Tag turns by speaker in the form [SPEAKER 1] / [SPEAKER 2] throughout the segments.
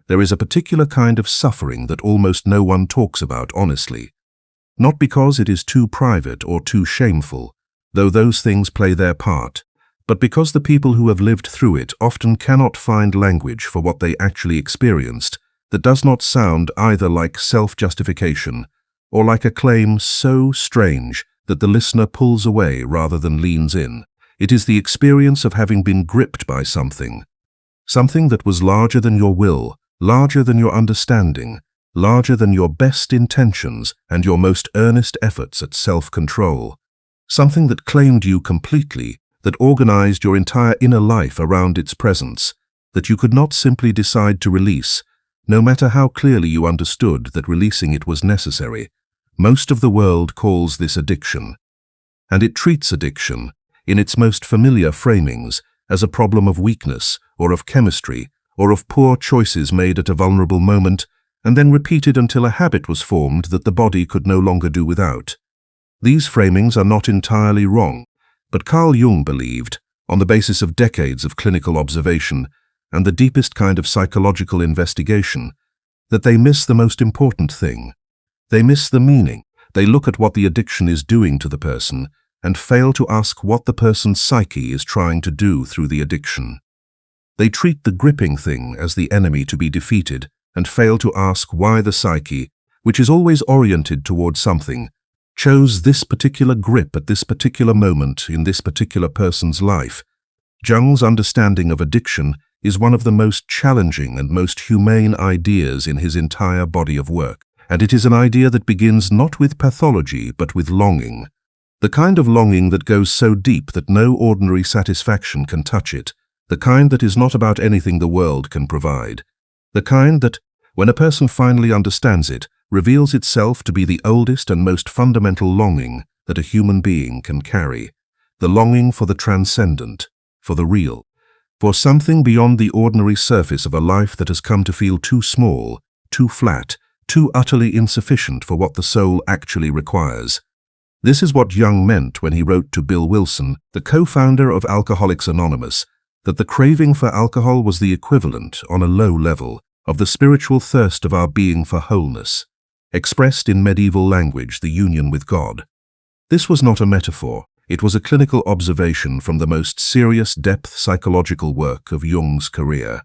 [SPEAKER 1] there is a particular kind of suffering that almost no one talks about honestly. Not because it is too private or too shameful, though those things play their part, but because the people who have lived through it often cannot find language for what they actually experienced that does not sound either like self-justification or like a claim so strange that the listener pulls away rather than leans in. It is the experience of having been gripped by something that was larger than your will, larger than your understanding, larger than your best intentions and your most earnest efforts at self-control. Something that claimed you completely, that organized your entire inner life around its presence, that you could not simply decide to release, no matter how clearly you understood that releasing it was necessary. Most of the world calls this addiction, and it treats addiction, in its most familiar framings, as a problem of weakness, or of chemistry, or of poor choices made at a vulnerable moment, and then repeated until a habit was formed that the body could no longer do without. These framings are not entirely wrong, but Carl Jung believed, on the basis of decades of clinical observation and the deepest kind of psychological investigation, that they miss the most important thing. They miss the meaning. They look at what the addiction is doing to the person and fail to ask what the person's psyche is trying to do through the addiction. They treat the gripping thing as the enemy to be defeated and fail to ask why the psyche, which is always oriented toward something, chose this particular grip at this particular moment in this particular person's life. Jung's understanding of addiction is one of the most challenging and most humane ideas in his entire body of work, and it is an idea that begins not with pathology but with longing. The kind of longing that goes so deep that no ordinary satisfaction can touch it, the kind that is not about anything the world can provide, the kind that, when a person finally understands it, reveals itself to be the oldest and most fundamental longing that a human being can carry, the longing for the transcendent, for the real, for something beyond the ordinary surface of a life that has come to feel too small, too flat, too utterly insufficient for what the soul actually requires. This is what Jung meant when he wrote to Bill Wilson, the co-founder of Alcoholics Anonymous, that the craving for alcohol was the equivalent, on a low level, of the spiritual thirst of our being for wholeness, expressed in medieval language, the union with God. This was not a metaphor. It was a clinical observation from the most serious depth psychological work of Jung's career,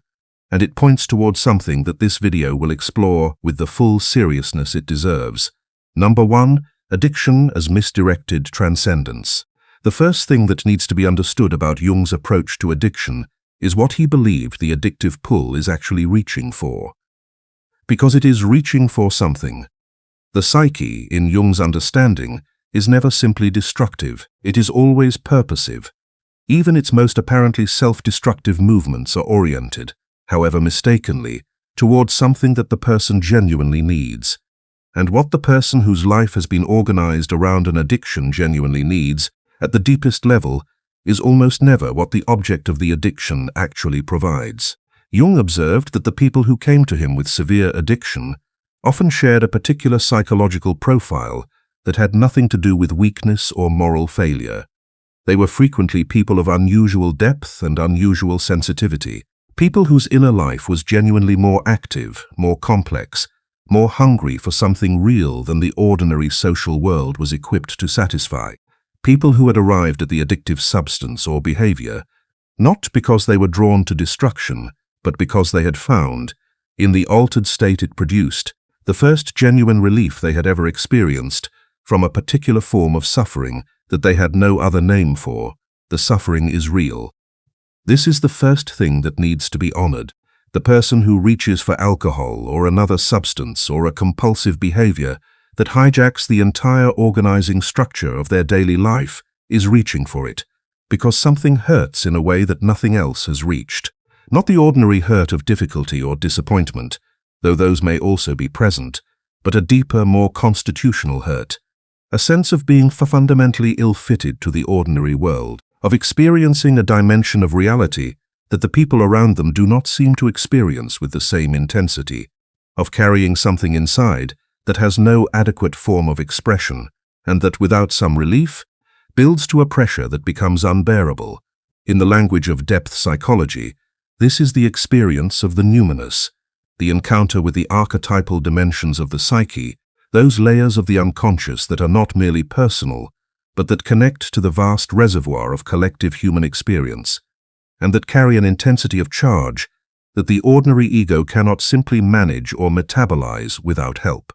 [SPEAKER 1] and it points towards something that this video will explore with the full seriousness it deserves. Number 1. Addiction as misdirected transcendence. The first thing that needs to be understood about Jung's approach to addiction is what he believed the addictive pull is actually reaching for. Because it is reaching for something. The psyche, in Jung's understanding, is never simply destructive, it is always purposive. Even its most apparently self-destructive movements are oriented, however mistakenly, towards something that the person genuinely needs. And what the person whose life has been organized around an addiction genuinely needs, at the deepest level, is almost never what the object of the addiction actually provides. Jung observed that the people who came to him with severe addiction often shared a particular psychological profile that had nothing to do with weakness or moral failure. They were frequently people of unusual depth and unusual sensitivity, people whose inner life was genuinely more active, more complex, more hungry for something real than the ordinary social world was equipped to satisfy. People who had arrived at the addictive substance or behavior, not because they were drawn to destruction, but because they had found, in the altered state it produced, the first genuine relief they had ever experienced from a particular form of suffering that they had no other name for. The suffering is real. This is the first thing that needs to be honored. The person who reaches for alcohol or another substance or a compulsive behavior that hijacks the entire organizing structure of their daily life is reaching for it, because something hurts in a way that nothing else has reached. Not the ordinary hurt of difficulty or disappointment, though those may also be present, but a deeper, more constitutional hurt, a sense of being fundamentally ill-fitted to the ordinary world, of experiencing a dimension of reality that the people around them do not seem to experience with the same intensity, of carrying something inside that has no adequate form of expression, and that without some relief, builds to a pressure that becomes unbearable. In the language of depth psychology, this is the experience of the numinous, the encounter with the archetypal dimensions of the psyche, those layers of the unconscious that are not merely personal, but that connect to the vast reservoir of collective human experience, and that carry an intensity of charge that the ordinary ego cannot simply manage or metabolize without help.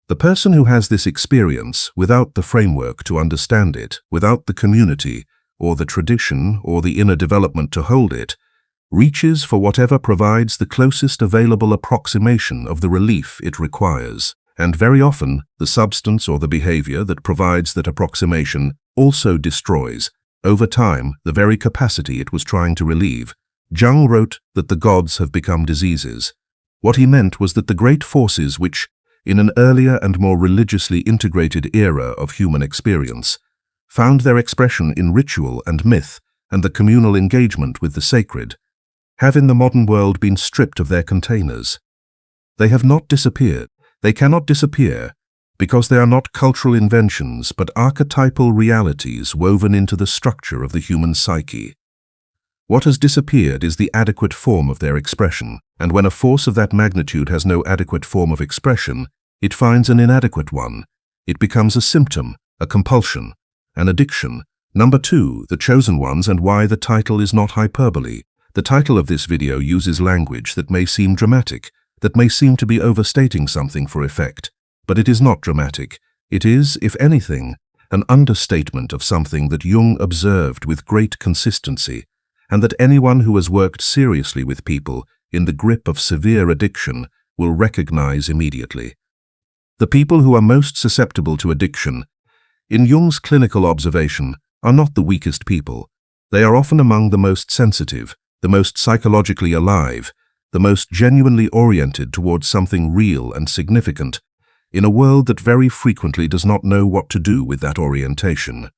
[SPEAKER 1] The person who has this experience, without the framework to understand it, without the community, or the tradition, or the inner development to hold it, reaches for whatever provides the closest available approximation of the relief it requires. And very often, the substance or the behavior that provides that approximation also destroys, over time, the very capacity it was trying to relieve. Jung wrote that the gods have become diseases. What he meant was that the great forces which, in an earlier and more religiously integrated era of human experience, found their expression in ritual and myth and the communal engagement with the sacred, have in the modern world been stripped of their containers. They have not disappeared. They cannot disappear because they are not cultural inventions but archetypal realities woven into the structure of the human psyche. What has disappeared is the adequate form of their expression, and when a force of that magnitude has no adequate form of expression, it finds an inadequate one. It becomes a symptom, a compulsion, an addiction. Number 2, the chosen ones and why the title is not hyperbole. The title of this video uses language that may seem dramatic, that may seem to be overstating something for effect, but it is not dramatic. It is, if anything, an understatement of something that Jung observed with great consistency, and that anyone who has worked seriously with people in the grip of severe addiction will recognize immediately. The people who are most susceptible to addiction, in Jung's clinical observation, are not the weakest people. They are often among the most sensitive, the most psychologically alive, the most genuinely oriented towards something real and significant, in a world that very frequently does not know what to do with that orientation.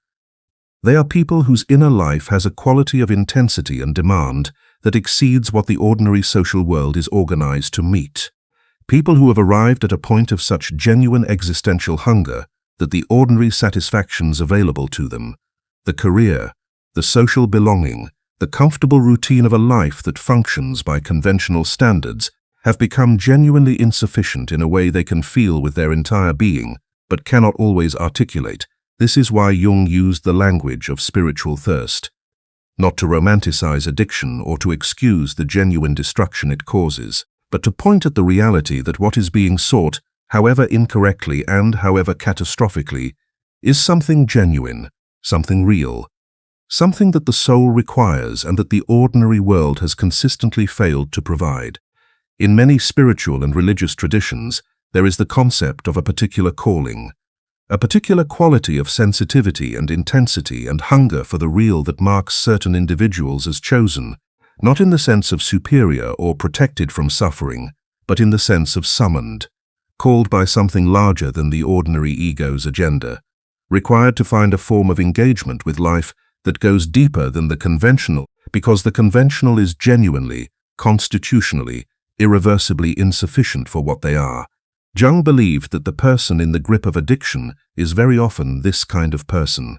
[SPEAKER 1] They are people whose inner life has a quality of intensity and demand that exceeds what the ordinary social world is organized to meet. People who have arrived at a point of such genuine existential hunger that the ordinary satisfactions available to them, the career, the social belonging, the comfortable routine of a life that functions by conventional standards, have become genuinely insufficient in a way they can feel with their entire being, but cannot always articulate. This is why Jung used the language of spiritual thirst, not to romanticize addiction or to excuse the genuine destruction it causes, but to point at the reality that what is being sought, however incorrectly and however catastrophically, is something genuine, something real, something that the soul requires and that the ordinary world has consistently failed to provide. In many spiritual and religious traditions, there is the concept of a particular calling, a particular quality of sensitivity and intensity and hunger for the real that marks certain individuals as chosen, not in the sense of superior or protected from suffering, but in the sense of summoned, called by something larger than the ordinary ego's agenda, required to find a form of engagement with life that goes deeper than the conventional, because the conventional is genuinely, constitutionally, irreversibly insufficient for what they are. Jung believed that the person in the grip of addiction is very often this kind of person,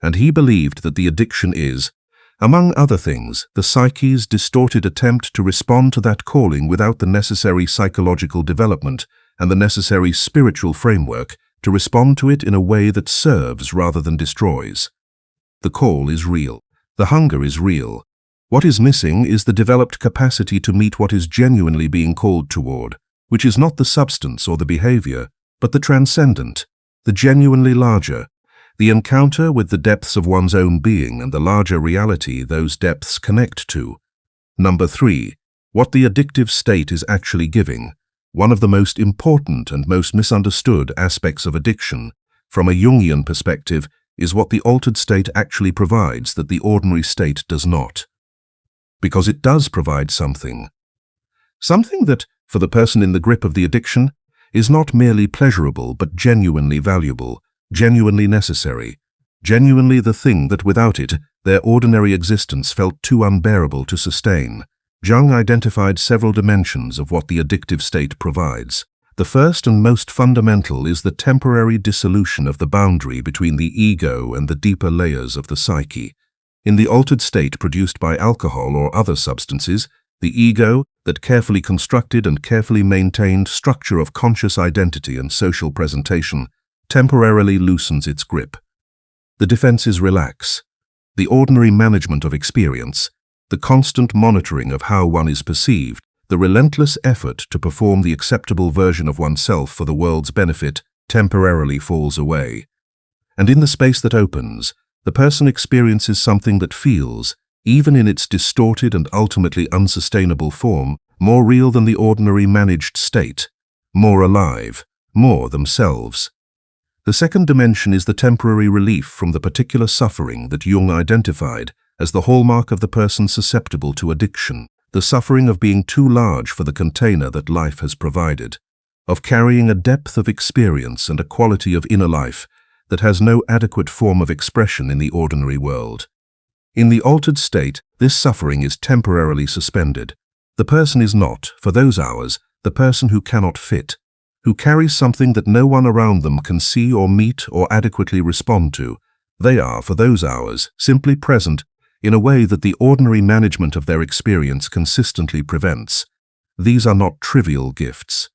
[SPEAKER 1] and he believed that the addiction is, among other things, the psyche's distorted attempt to respond to that calling without the necessary psychological development and the necessary spiritual framework to respond to it in a way that serves rather than destroys. The call is real. The hunger is real. What is missing is the developed capacity to meet what is genuinely being called toward, which is not the substance or the behavior, but the transcendent, the genuinely larger, the encounter with the depths of one's own being and the larger reality those depths connect to. Number 3, what the addictive state is actually giving. One of the most important and most misunderstood aspects of addiction, from a Jungian perspective, is what the altered state actually provides that the ordinary state does not. Because it does provide something. Something that, for the person in the grip of the addiction, is not merely pleasurable but genuinely valuable, genuinely necessary, genuinely the thing that without it, their ordinary existence felt too unbearable to sustain. Jung identified several dimensions of what the addictive state provides. The first and most fundamental is the temporary dissolution of the boundary between the ego and the deeper layers of the psyche. In the altered state produced by alcohol or other substances, The ego, that carefully constructed and carefully maintained structure of conscious identity and social presentation, temporarily loosens its grip. The defenses relax. The ordinary management of experience, the constant monitoring of how one is perceived, the relentless effort to perform the acceptable version of oneself for the world's benefit temporarily falls away. And in the space that opens, the person experiences something that feels, even in its distorted and ultimately unsustainable form, more real than the ordinary managed state, more alive, more themselves. The second dimension is the temporary relief from the particular suffering that Jung identified as the hallmark of the person susceptible to addiction, the suffering of being too large for the container that life has provided, of carrying a depth of experience and a quality of inner life that has no adequate form of expression in the ordinary world. In the altered state, this suffering is temporarily suspended. The person is not, for those hours, the person who cannot fit, who carries something that no one around them can see or meet or adequately respond to. They are, for those hours, simply present in a way that the ordinary management of their experience consistently prevents. These are not trivial gifts.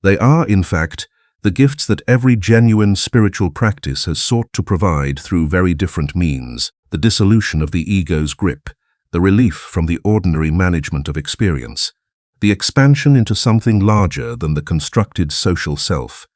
[SPEAKER 1] They are, in fact, the gifts that every genuine spiritual practice has sought to provide through very different means: the dissolution of the ego's grip, the relief from the ordinary management of experience, the expansion into something larger than the constructed social self.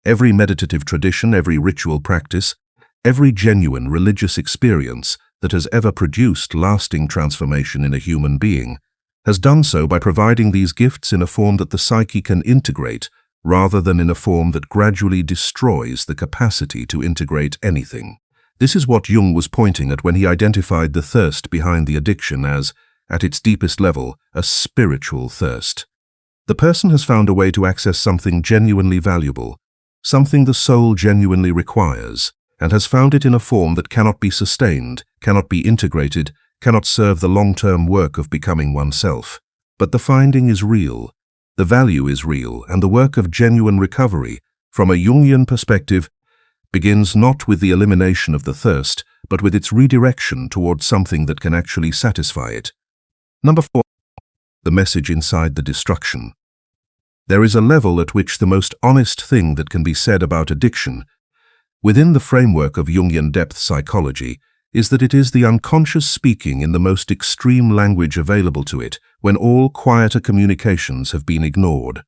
[SPEAKER 1] Every meditative tradition, every ritual practice, every genuine religious experience that has ever produced lasting transformation in a human being has done so by providing these gifts in a form that the psyche can integrate, rather than in a form that gradually destroys the capacity to integrate anything. This is what Jung was pointing at when he identified the thirst behind the addiction as, at its deepest level, a spiritual thirst. The person has found a way to access something genuinely valuable, something the soul genuinely requires, and has found it in a form that cannot be sustained, cannot be integrated, cannot serve the long-term work of becoming oneself. But the finding is real. The value is real, and the work of genuine recovery, from a Jungian perspective, begins not with the elimination of the thirst, but with its redirection towards something that can actually satisfy it. Number 4. The message inside the destruction. There is a level at which the most honest thing that can be said about addiction, within the framework of Jungian depth psychology, is that it is the unconscious speaking in the most extreme language available to it when all quieter communications have been ignored.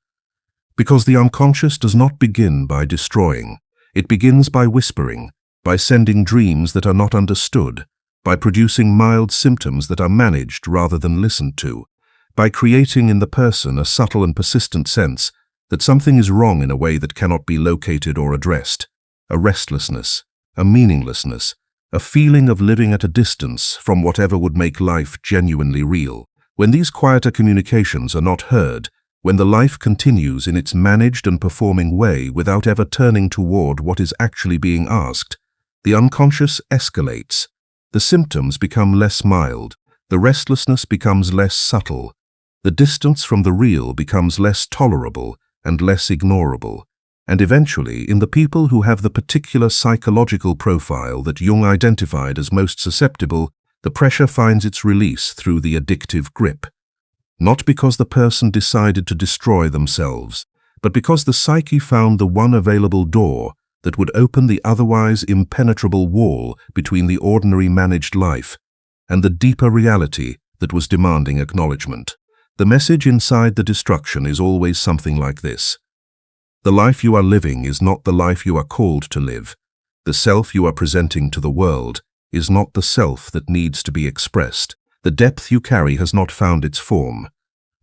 [SPEAKER 1] Because the unconscious does not begin by destroying. It begins by whispering, by sending dreams that are not understood, by producing mild symptoms that are managed rather than listened to, by creating in the person a subtle and persistent sense that something is wrong in a way that cannot be located or addressed, a restlessness, a meaninglessness, a feeling of living at a distance from whatever would make life genuinely real. When these quieter communications are not heard, when the life continues in its managed and performing way without ever turning toward what is actually being asked, the unconscious escalates. The symptoms become less mild, the restlessness becomes less subtle, the distance from the real becomes less tolerable and less ignorable. And eventually, in the people who have the particular psychological profile that Jung identified as most susceptible, the pressure finds its release through the addictive grip. Not because the person decided to destroy themselves, but because the psyche found the one available door that would open the otherwise impenetrable wall between the ordinary managed life and the deeper reality that was demanding acknowledgement. The message inside the destruction is always something like this: the life you are living is not the life you are called to live. The self you are presenting to the world is not the self that needs to be expressed. The depth you carry has not found its form.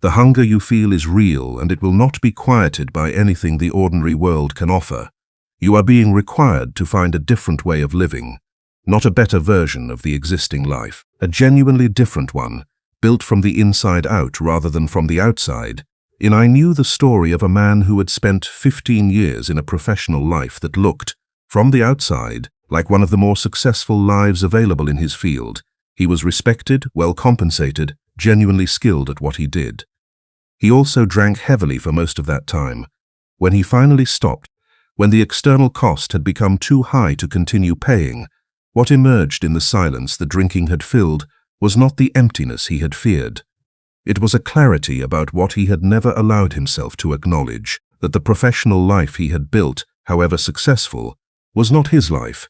[SPEAKER 1] The hunger you feel is real, and it will not be quieted by anything the ordinary world can offer. You are being required to find a different way of living, not a better version of the existing life, a genuinely different one, built from the inside out rather than from the outside. I knew the story of a man who had spent 15 years in a professional life that looked, from the outside, like one of the more successful lives available in his field. He was respected, well compensated, genuinely skilled at what he did. He also drank heavily for most of that time. When he finally stopped, when the external cost had become too high to continue paying, what emerged in the silence the drinking had filled was not the emptiness he had feared. It was a clarity about what he had never allowed himself to acknowledge, that the professional life he had built, however successful, was not his life.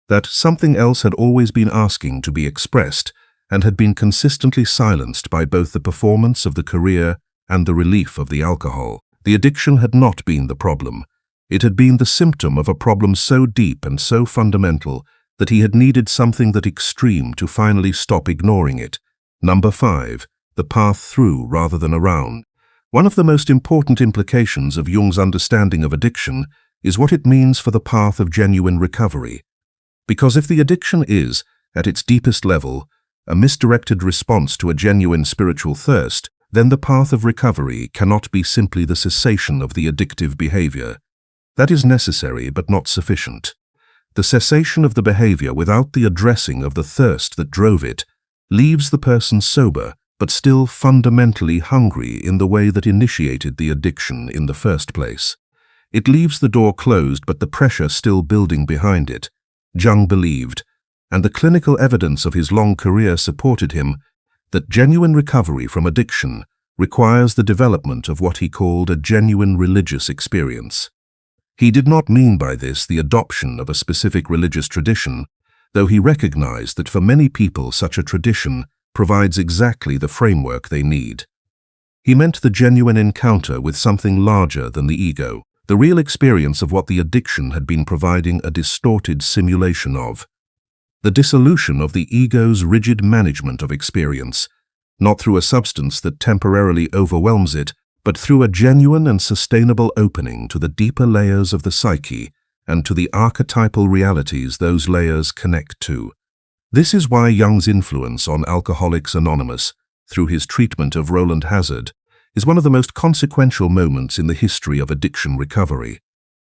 [SPEAKER 1] That something else had always been asking to be expressed and had been consistently silenced by both the performance of the career and the relief of the alcohol. The addiction had not been the problem. It had been the symptom of a problem so deep and so fundamental that he had needed something that extreme to finally stop ignoring it. Number 5. The path through rather than around. One of the most important implications of Jung's understanding of addiction is what it means for the path of genuine recovery. Because if the addiction is, at its deepest level, a misdirected response to a genuine spiritual thirst, then the path of recovery cannot be simply the cessation of the addictive behavior. That is necessary but not sufficient. The cessation of the behavior without the addressing of the thirst that drove it leaves the person sober but still fundamentally hungry in the way that initiated the addiction in the first place. It leaves the door closed but the pressure still building behind it. Jung believed, and the clinical evidence of his long career supported him, that genuine recovery from addiction requires the development of what he called a genuine religious experience. He did not mean by this the adoption of a specific religious tradition, though he recognized that for many people such a tradition provides exactly the framework they need. He meant the genuine encounter with something larger than the ego, the real experience of what the addiction had been providing a distorted simulation of. The dissolution of the ego's rigid management of experience, not through a substance that temporarily overwhelms it, but through a genuine and sustainable opening to the deeper layers of the psyche and to the archetypal realities those layers connect to. This is why Jung's influence on Alcoholics Anonymous, through his treatment of Roland Hazard, is one of the most consequential moments in the history of addiction recovery.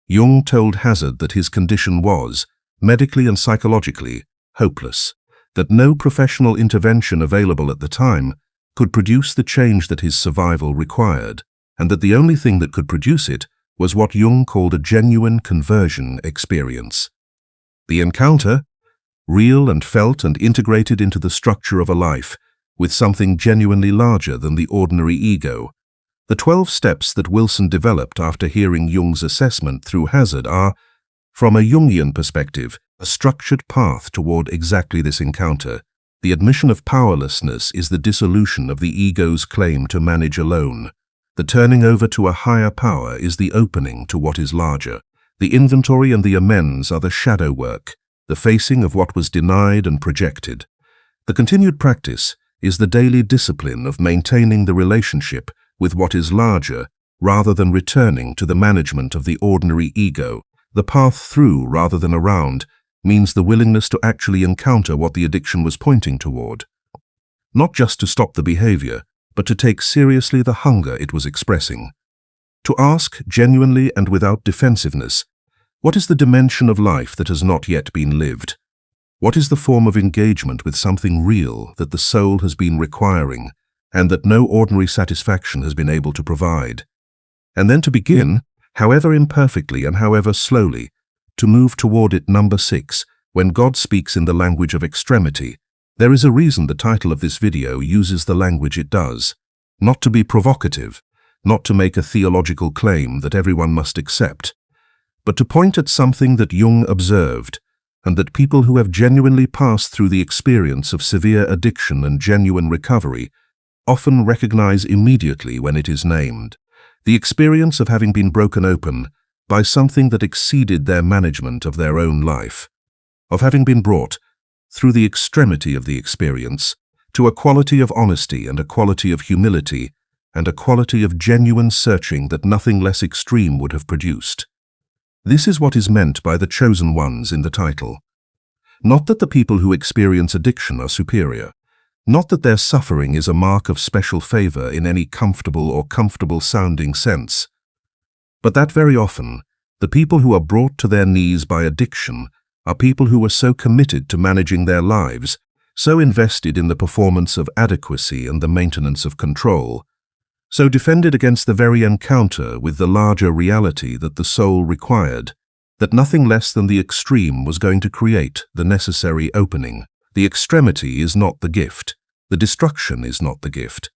[SPEAKER 1] Jung told Hazard that his condition was, medically and psychologically, hopeless, that no professional intervention available at the time could produce the change that his survival required, and that the only thing that could produce it was what Jung called a genuine conversion experience. The encounter, real and felt and integrated into the structure of a life, with something genuinely larger than the ordinary ego. The 12 steps that Wilson developed after hearing Jung's assessment through Hazard are, from a Jungian perspective, a structured path toward exactly this encounter. The admission of powerlessness is the dissolution of the ego's claim to manage alone. The turning over to a higher power is the opening to what is larger. The inventory and the amends are the shadow work, the facing of what was denied and projected. The continued practice is the daily discipline of maintaining the relationship with what is larger rather than returning to the management of the ordinary ego. The path through rather than around means the willingness to actually encounter what the addiction was pointing toward. Not just to stop the behavior, but to take seriously the hunger it was expressing. To ask genuinely and without defensiveness, what is the dimension of life that has not yet been lived? What is the form of engagement with something real that the soul has been requiring and that no ordinary satisfaction has been able to provide? And then to begin, however imperfectly and however slowly, to move toward it. Number 6, when God speaks in the language of extremity. There is a reason the title of this video uses the language it does. Not to be provocative, not to make a theological claim that everyone must accept, but to point at something that Jung observed, and that people who have genuinely passed through the experience of severe addiction and genuine recovery often recognize immediately when it is named. The experience of having been broken open by something that exceeded their management of their own life, of having been brought, through the extremity of the experience, to a quality of honesty and a quality of humility and a quality of genuine searching that nothing less extreme would have produced. This is what is meant by the chosen ones in the title. Not that the people who experience addiction are superior, not that their suffering is a mark of special favor in any comfortable or comfortable-sounding sense, but that very often, the people who are brought to their knees by addiction are people who are so committed to managing their lives, so invested in the performance of adequacy and the maintenance of control, so defended against the very encounter with the larger reality that the soul required, that nothing less than the extreme was going to create the necessary opening. The extremity is not the gift. The destruction is not the gift.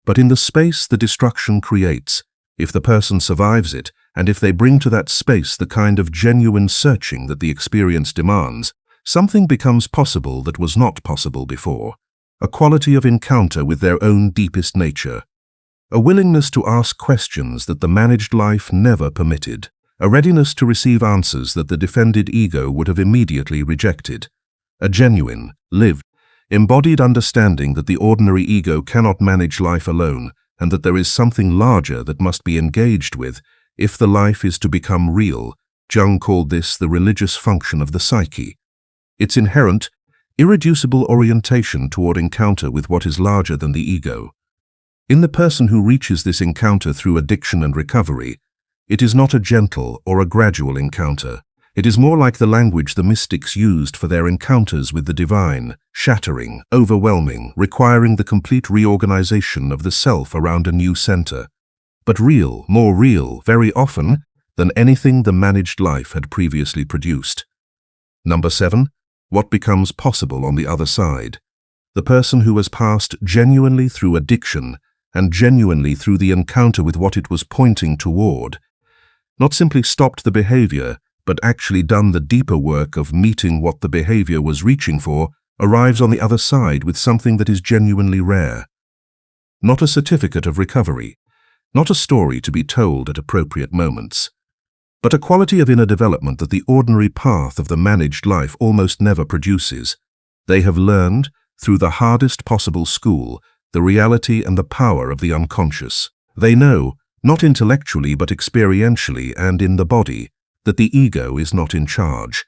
[SPEAKER 1] but in the space the destruction creates. If the person survives it, and if they bring to that space the kind of genuine searching that the experience demands, something becomes possible that was not possible before. A quality of encounter with their own deepest nature. A willingness to ask questions that the managed life never permitted. A readiness to receive answers that the defended ego would have immediately rejected. A genuine, lived, embodied understanding that the ordinary ego cannot manage life alone, and that there is something larger that must be engaged with if the life is to become real. Jung called this the religious function of the psyche. Its inherent, irreducible orientation toward encounter with what is larger than the ego. In the person who reaches this encounter through addiction and recovery, it is not a gentle or a gradual encounter. It is more like the language the mystics used for their encounters with the divine, shattering, overwhelming, requiring the complete reorganization of the self around a new center. But real, more real, very often, than anything the managed life had previously produced. Number 7. What becomes possible on the other side? The person who has passed genuinely through addiction and genuinely through the encounter with what it was pointing toward, not simply stopped the behavior, but actually done the deeper work of meeting what the behavior was reaching for, arrives on the other side with something that is genuinely rare. Not a certificate of recovery, not a story to be told at appropriate moments, but a quality of inner development that the ordinary path of the managed life almost never produces. They have learned, through the hardest possible school, the reality and the power of the unconscious. They know, not intellectually but experientially and in the body, that the ego is not in charge,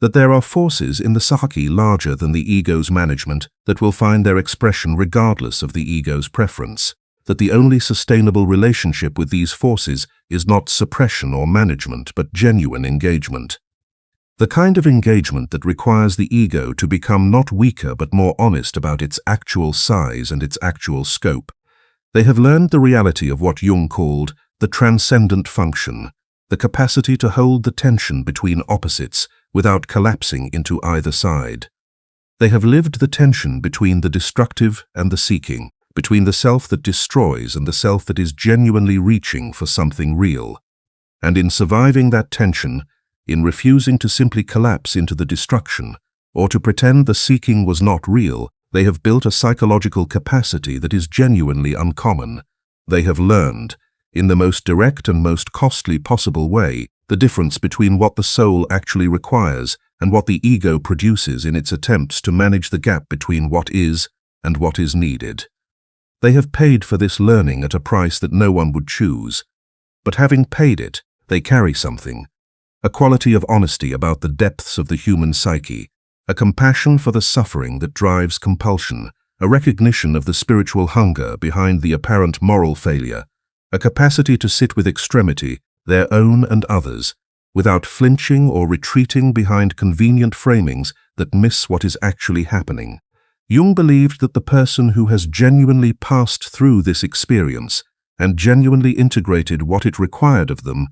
[SPEAKER 1] that there are forces in the psyche larger than the ego's management that will find their expression regardless of the ego's preference, that the only sustainable relationship with these forces is not suppression or management but genuine engagement. The kind of engagement that requires the ego to become not weaker but more honest about its actual size and its actual scope. They have learned the reality of what Jung called the transcendent function, the capacity to hold the tension between opposites without collapsing into either side. They have lived the tension between the destructive and the seeking, between the self that destroys and the self that is genuinely reaching for something real. And in surviving that tension, in refusing to simply collapse into the destruction, or to pretend the seeking was not real, they have built a psychological capacity that is genuinely uncommon. They have learned, in the most direct and most costly possible way, the difference between what the soul actually requires and what the ego produces in its attempts to manage the gap between what is and what is needed. They have paid for this learning at a price that no one would choose, but having paid it, they carry something, a quality of honesty about the depths of the human psyche, a compassion for the suffering that drives compulsion, a recognition of the spiritual hunger behind the apparent moral failure, a capacity to sit with extremity, their own and others, without flinching or retreating behind convenient framings that miss what is actually happening. Jung believed that the person who has genuinely passed through this experience and genuinely integrated what it required of them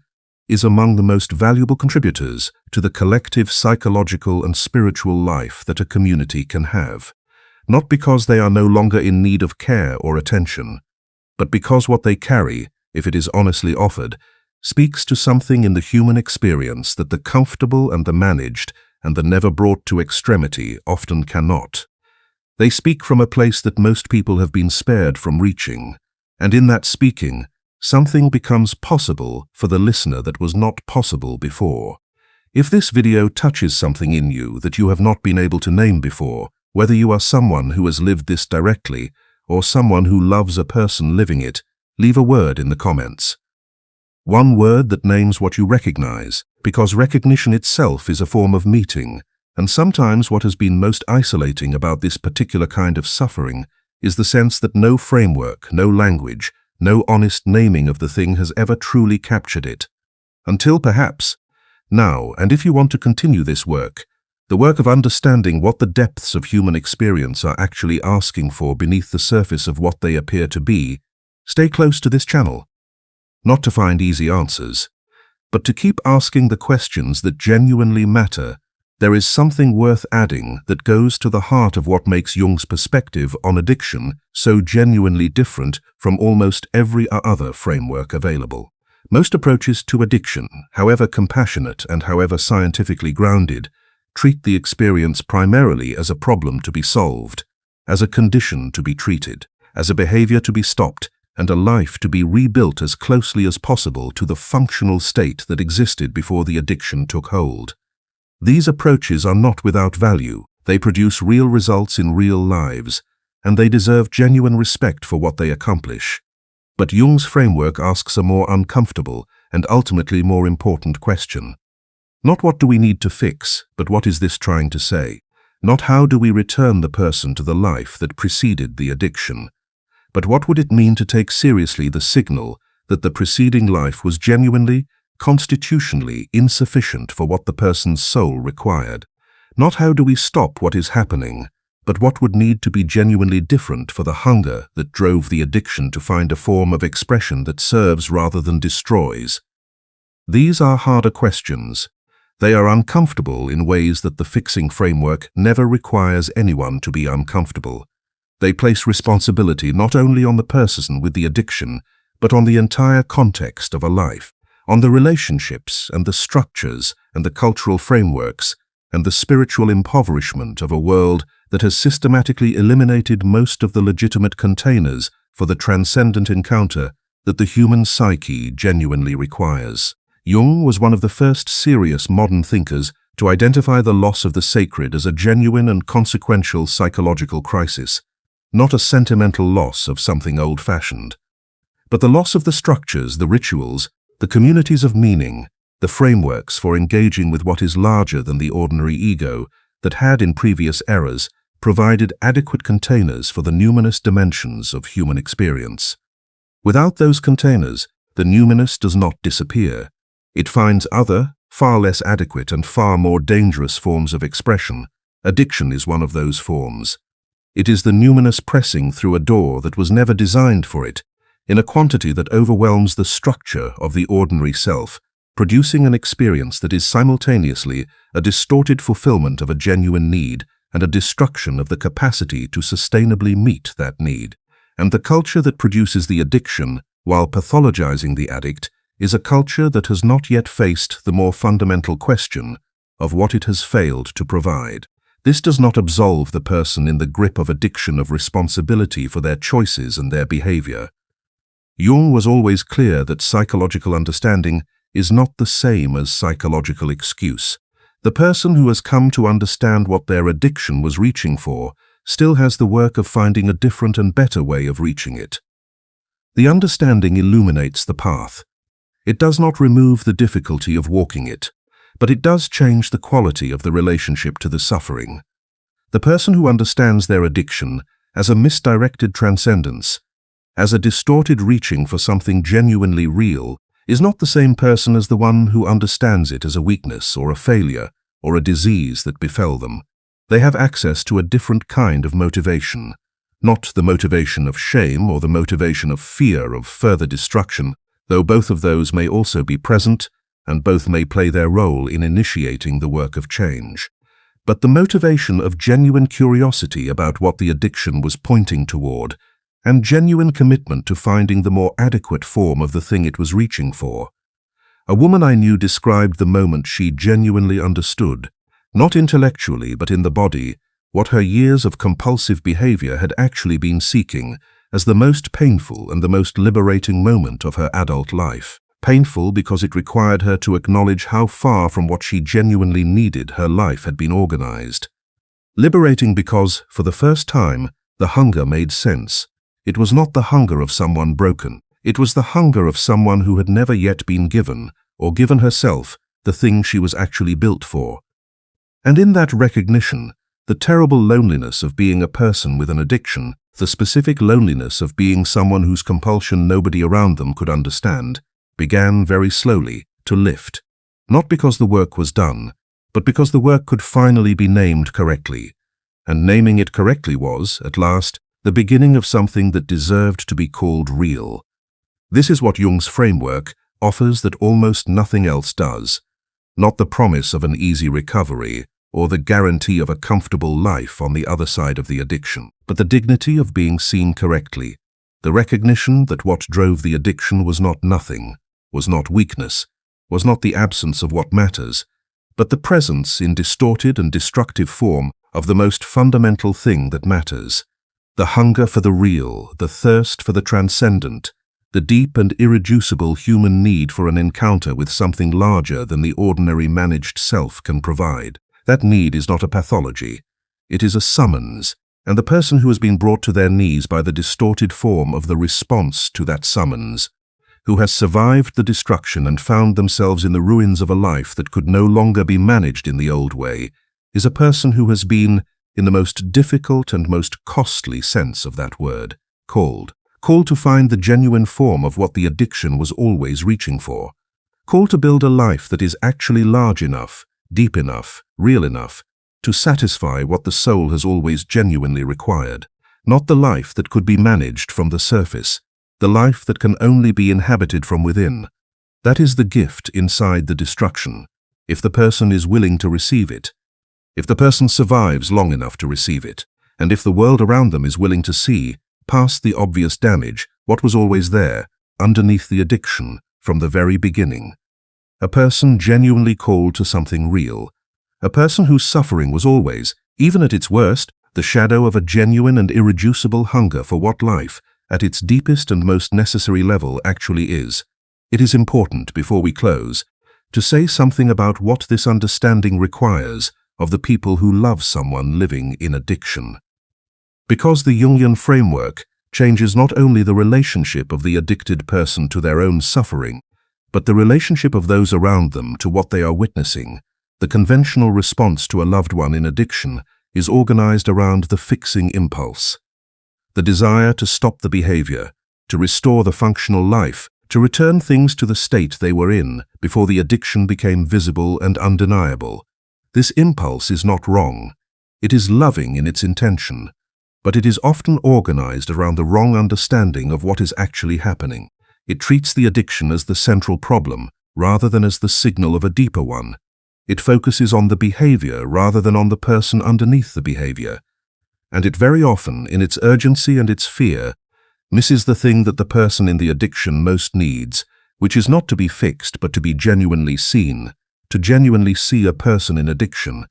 [SPEAKER 1] is among the most valuable contributors to the collective psychological and spiritual life that a community can have, not because they are no longer in need of care or attention, but because what they carry, if it is honestly offered, speaks to something in the human experience that the comfortable and the managed and the never brought to extremity often cannot. They speak from a place that most people have been spared from reaching, and in that speaking, something becomes possible for the listener that was not possible before. If this video touches something in you that you have not been able to name before, whether you are someone who has lived this directly or someone who loves a person living it, leave a word in the comments. One word that names what you recognize, because recognition itself is a form of meeting, and sometimes what has been most isolating about this particular kind of suffering is the sense that no framework, no language, no honest naming of the thing has ever truly captured it. Until perhaps, now, and if you want to continue this work, the work of understanding what the depths of human experience are actually asking for beneath the surface of what they appear to be, stay close to this channel. Not to find easy answers, but to keep asking the questions that genuinely matter, there is something worth adding that goes to the heart of what makes Jung's perspective on addiction so genuinely different from almost every other framework available. Most approaches to addiction, however compassionate and however scientifically grounded, treat the experience primarily as a problem to be solved, as a condition to be treated, as a behavior to be stopped, and a life to be rebuilt as closely as possible to the functional state that existed before the addiction took hold. These approaches are not without value. They produce real results in real lives, and they deserve genuine respect for what they accomplish. But Jung's framework asks a more uncomfortable and ultimately more important question. Not what do we need to fix, but what is this trying to say? Not how do we return the person to the life that preceded the addiction, but what would it mean to take seriously the signal that the preceding life was genuinely, constitutionally insufficient for what the person's soul required? Not how do we stop what is happening, but what would need to be genuinely different for the hunger that drove the addiction to find a form of expression that serves rather than destroys. These are harder questions. They are uncomfortable in ways that the fixing framework never requires anyone to be uncomfortable. They place responsibility not only on the person with the addiction, but on the entire context of a life, on the relationships and the structures and the cultural frameworks and the spiritual impoverishment of a world that has systematically eliminated most of the legitimate containers for the transcendent encounter that the human psyche genuinely requires. Jung was one of the first serious modern thinkers to identify the loss of the sacred as a genuine and consequential psychological crisis, not a sentimental loss of something old-fashioned, but the loss of the structures, the rituals, the communities of meaning, the frameworks for engaging with what is larger than the ordinary ego that had in previous eras provided adequate containers for the numinous dimensions of human experience. Without those containers, the numinous does not disappear. It finds other, far less adequate and far more dangerous forms of expression. Addiction is one of those forms. It is the numinous pressing through a door that was never designed for it, in a quantity that overwhelms the structure of the ordinary self, producing an experience that is simultaneously a distorted fulfillment of a genuine need and a destruction of the capacity to sustainably meet that need. And the culture that produces the addiction, while pathologizing the addict, is a culture that has not yet faced the more fundamental question of what it has failed to provide. This does not absolve the person in the grip of addiction of responsibility for their choices and their behavior. Jung was always clear that psychological understanding is not the same as psychological excuse. The person who has come to understand what their addiction was reaching for still has the work of finding a different and better way of reaching it. The understanding illuminates the path. It does not remove the difficulty of walking it, but it does change the quality of the relationship to the suffering. The person who understands their addiction as a misdirected transcendence, as a distorted reaching for something genuinely real, is not the same person as the one who understands it as a weakness or a failure or a disease that befell them. They have access to a different kind of motivation, not the motivation of shame or the motivation of fear of further destruction, though both of those may also be present and both may play their role in initiating the work of change. But the motivation of genuine curiosity about what the addiction was pointing toward, and genuine commitment to finding the more adequate form of the thing it was reaching for. A woman I knew described the moment she genuinely understood, not intellectually but in the body, what her years of compulsive behavior had actually been seeking as the most painful and the most liberating moment of her adult life. Painful because it required her to acknowledge how far from what she genuinely needed her life had been organized. Liberating because, for the first time, the hunger made sense. It was not the hunger of someone broken. It was the hunger of someone who had never yet been given, or given herself, the thing she was actually built for. And in that recognition, the terrible loneliness of being a person with an addiction, the specific loneliness of being someone whose compulsion nobody around them could understand, began very slowly to lift. Not because the work was done, but because the work could finally be named correctly. And naming it correctly was, at last, the beginning of something that deserved to be called real. This is what Jung's framework offers that almost nothing else does. Not the promise of an easy recovery, or the guarantee of a comfortable life on the other side of the addiction, but the dignity of being seen correctly, the recognition that what drove the addiction was not nothing, was not weakness, was not the absence of what matters, but the presence in distorted and destructive form of the most fundamental thing that matters. The hunger for the real, the thirst for the transcendent, the deep and irreducible human need for an encounter with something larger than the ordinary managed self can provide. That need is not a pathology. It is a summons, and the person who has been brought to their knees by the distorted form of the response to that summons, who has survived the destruction and found themselves in the ruins of a life that could no longer be managed in the old way, is a person who has been, in the most difficult and most costly sense of that word, called to find the genuine form of what the addiction was always reaching for, called to build a life that is actually large enough, deep enough, real enough, to satisfy what the soul has always genuinely required, not the life that could be managed from the surface, the life that can only be inhabited from within. That is the gift inside the destruction, if the person is willing to receive it, if the person survives long enough to receive it, and if the world around them is willing to see, past the obvious damage, what was always there, underneath the addiction, from the very beginning. A person genuinely called to something real. A person whose suffering was always, even at its worst, the shadow of a genuine and irreducible hunger for what life, at its deepest and most necessary level, actually is. It is important, before we close, to say something about what this understanding requires of the people who love someone living in addiction. Because the Jungian framework changes not only the relationship of the addicted person to their own suffering, but the relationship of those around them to what they are witnessing, the conventional response to a loved one in addiction is organized around the fixing impulse. The desire to stop the behavior, to restore the functional life, to return things to the state they were in before the addiction became visible and undeniable. This impulse is not wrong. It is loving in its intention, but it is often organized around the wrong understanding of what is actually happening. It treats the addiction as the central problem, rather than as the signal of a deeper one. It focuses on the behavior rather than on the person underneath the behavior. And it very often, in its urgency and its fear, misses the thing that the person in the addiction most needs, which is not to be fixed but to be genuinely seen, to genuinely see a person in addiction,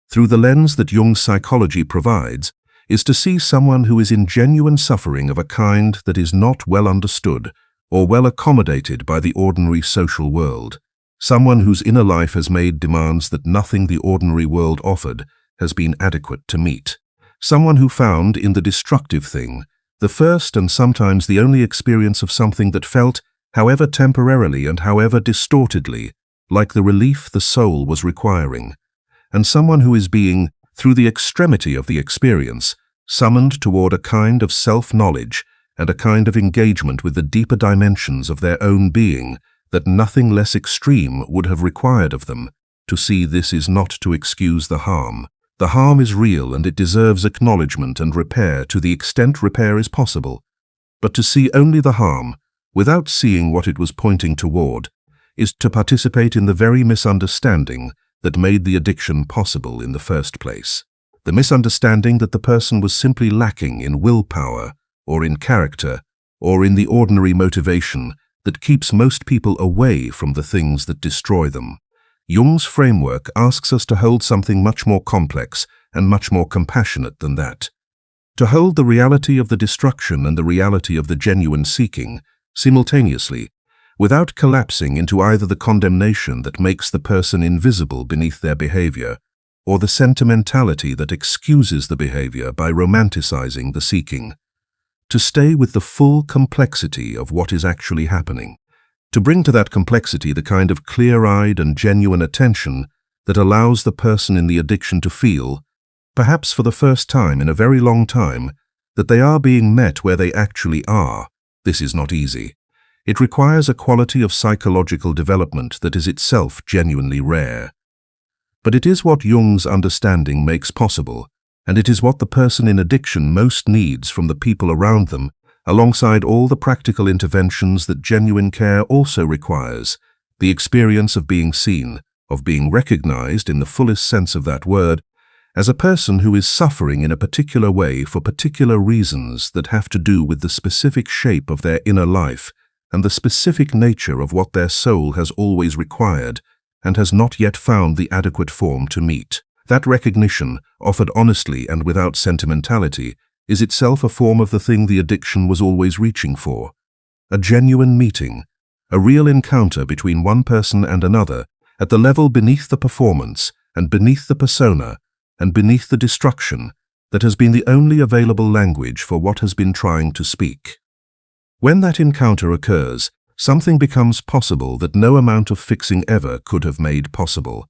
[SPEAKER 1] through the lens that Jung's psychology provides, is to see someone who is in genuine suffering of a kind that is not well understood or well accommodated by the ordinary social world. Someone whose inner life has made demands that nothing the ordinary world offered has been adequate to meet. Someone who found in the destructive thing the first and sometimes the only experience of something that felt, however temporarily and however distortedly, like the relief the soul was requiring. And someone who is being, through the extremity of the experience, summoned toward a kind of self-knowledge and a kind of engagement with the deeper dimensions of their own being that nothing less extreme would have required of them. To see this is not to excuse the harm. The harm is real and it deserves acknowledgement and repair to the extent repair is possible. But to see only the harm, without seeing what it was pointing toward, is to participate in the very misunderstanding that made the addiction possible in the first place. The misunderstanding that the person was simply lacking in willpower, or in character, or in the ordinary motivation that keeps most people away from the things that destroy them. Jung's framework asks us to hold something much more complex and much more compassionate than that. To hold the reality of the destruction and the reality of the genuine seeking simultaneously, without collapsing into either the condemnation that makes the person invisible beneath their behavior, or the sentimentality that excuses the behavior by romanticizing the seeking. To stay with the full complexity of what is actually happening. To bring to that complexity the kind of clear-eyed and genuine attention that allows the person in the addiction to feel, perhaps for the first time in a very long time, that they are being met where they actually are. This is not easy. It requires a quality of psychological development that is itself genuinely rare. But it is what Jung's understanding makes possible, and it is what the person in addiction most needs from the people around them, alongside all the practical interventions that genuine care also requires, the experience of being seen, of being recognized in the fullest sense of that word as a person who is suffering in a particular way for particular reasons that have to do with the specific shape of their inner life and the specific nature of what their soul has always required and has not yet found the adequate form to meet. That recognition, offered honestly and without sentimentality, is itself a form of the thing the addiction was always reaching for. A genuine meeting, a real encounter between one person and another, at the level beneath the performance and beneath the persona and beneath the destruction, that has been the only available language for what has been trying to speak. When that encounter occurs, something becomes possible that no amount of fixing ever could have made possible.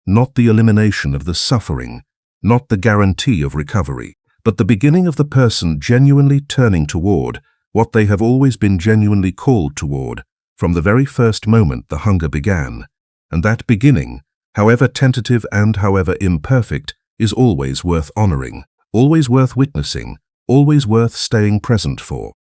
[SPEAKER 1] Not the elimination of the suffering, not the guarantee of recovery, but the beginning of the person genuinely turning toward what they have always been genuinely called toward from the very first moment the hunger began. And that beginning, however tentative and however imperfect, is always worth honoring, always worth witnessing, always worth staying present for.